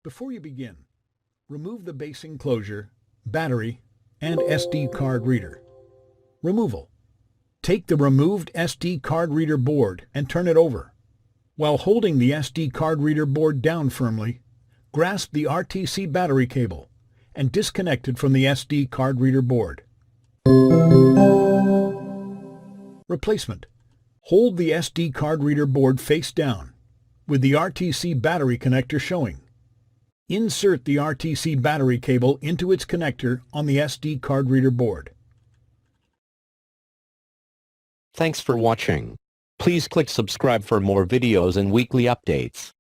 Before you begin, remove the base enclosure, battery, and SD card reader. Removal. Take the removed SD card reader board and turn it over. While holding the SD card reader board down firmly, grasp the RTC battery cable and disconnect it from the SD card reader board. Replacement. Hold the SD card reader board face down, with the RTC battery connector showing. Insert the RTC battery cable into its connector on the SD card reader board. Thanks for watching. Please click subscribe for more videos and weekly updates.